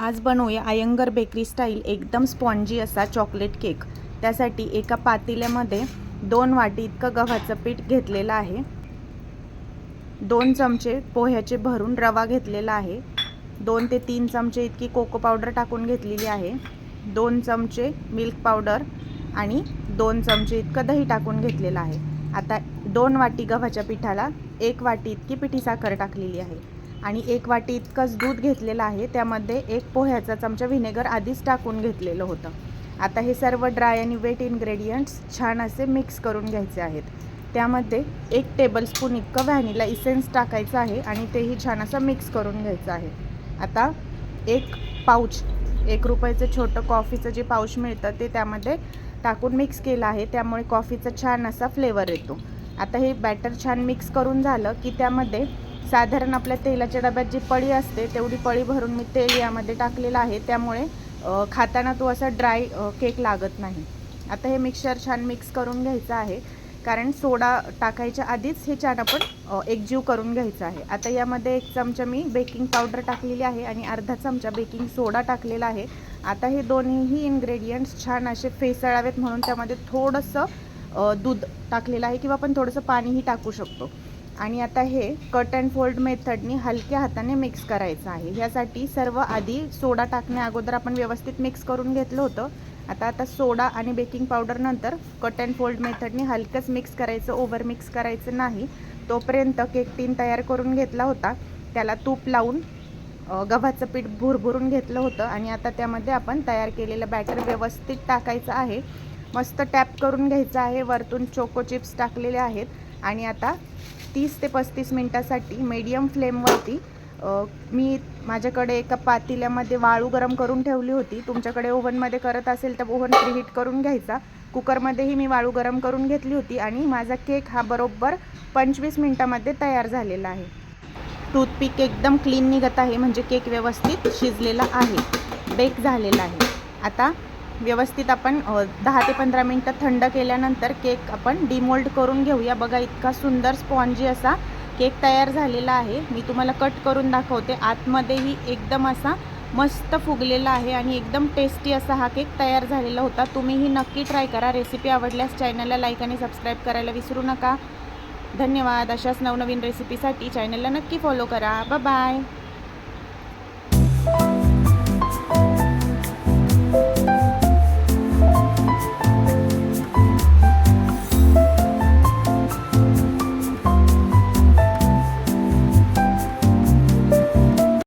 आज बनवूया Iyengar bakery style एकदम स्पॉन्जी असा चॉकलेट केक। त्यासाठी एका पातेल्यामध्ये 2 वाटी इतकं गव्हाचं पीठ घेतलेलं आहे, 2 चमचे पोह्याचे भरून रवा घेतलेला आहे, 2 ते 3 चमचे इतकी कोको पावडर टाकून घेतलेली आहे, 2 चमचे मिल्क पावडर आणि 2 चमचे इतकं दही टाकून घेतलेलं आहे। आता 2 वाटी गव्हाच्या पिठाला 1 वाटी इतकी पिठी साखर टाकलेली आहे आणि 1 वाटी इतकंच दूध घेतलेलं आहे। त्यामध्ये 1 पोह्याचा चमचा व्हिनेगर आधीच टाकून घेतलेलं होतं। आता हे सर्व ड्राय आणि वेट इन्ग्रेडियंट्स छान असे मिक्स करून घ्यायचे आहेत। त्यामध्ये 1 टेबलस्पून इतकं व्हॅनिला इसेन्स टाकायचं आहे आणि तेही छान असं मिक्स करून घ्यायचं आहे। आता 1 पाउच 1 रुपयाचं छोटं कॉफीचं जे पाउच मिळतं ते त्यामध्ये टाकून मिक्स केलं आहे, त्यामुळे कॉफीचा छान असा फ्लेवर येतो। आता हे बॅटर छान मिक्स करून झालं की त्यामध्ये साधारण आपल्या तेलाच्या डब्यात जी पळी असते तेवढी पळी भरून मी तेल यामध्ये टाकलेलं आहे, त्यामुळे खाताना तो असा ड्राय केक लागत नाही। आता हे मिक्सचर छान मिक्स करून घ्यायचं आहे, कारण सोडा टाकायच्या आधीच हे छान आपण एकजीव करून घ्यायचं आहे। आता यामध्ये 1 चमचा मी बेकिंग पावडर टाकलेली आहे आणि अर्धा चमचा बेकिंग सोडा टाकलेला आहे। आता हे दोन्हीही इन्ग्रेडियंट्स छान असे फेसाळावेत म्हणून त्यामध्ये थोडंसं दूध टाकलेलं आहे किंवा आपण थोडंसं पाणीही टाकू शकतो। आणि आता हे कट अँड फोल्ड मेथडनी हलक्या हाताने मिक्स करायचं आहे। ह्यासाठी सर्व आधी सोडा टाकण्या अगोदर आपण व्यवस्थित मिक्स करून घेतलं होतं। आता सोडा आणि बेकिंग पावडर नंतर कट अँड फोल्ड मेथडनी हलकंच मिक्स करायचं, ओव्हर मिक्स करायचं नाही। तोपर्यंत केक टीन तयार करून घेतला होता, त्याला तूप लावून गव्हाचं पीठ भुरभुरून घेतलं होतं आणि आता त्यामध्ये आपण तयार केलेलं बॅटर व्यवस्थित टाकायचं आहे, मस्त टॅप करून घ्यायचं आहे। वरतून चोको चिप्स टाकलेले आहेत आणि आता 30 ते 35 मिनिटासाठी मीडियम फ्लेमवरती मी माझ्याकडे एका पातेल्यामध्ये वाळू गरम करून ठेवली होती। तुमच्याकडे ओव्हनमध्ये करत असेल तर ओव्हन प्रीहीट करून घ्यायचा। कुकरमध्येही मी वाळू गरम करून घेतली होती आणि माझा केक हा बरोबर 25 मिनिटांमध्ये तयार झालेला आहे। टूथपिक एकदम क्लीन निघत आहे, म्हणजे केक व्यवस्थित शिजलेला आहे, बेक झालेला आहे। आता व्यवस्थित आपण 10 ते 15 मिनिटं थंड केल्यानंतर केक आपण डिमोल्ड करून घेऊया। बघा, इतका सुंदर स्पॉन्जी असा केक तयार झालेला आहे। मी तुम्हाला कट करून दाखवते। आतमध्येही एकदम असा मस्त फुगलेला आहे आणि एकदम टेस्टी असा हा केक तयार झालेला होता। तुम्हीही नक्की ट्राय करा। रेसिपी आवडल्यास चॅनलला लाईक आणि सबस्क्राईब करायला विसरू नका। धन्यवाद। अशाच नवनवीन रेसिपीसाठी चॅनलला नक्की फॉलो करा। Bye bye.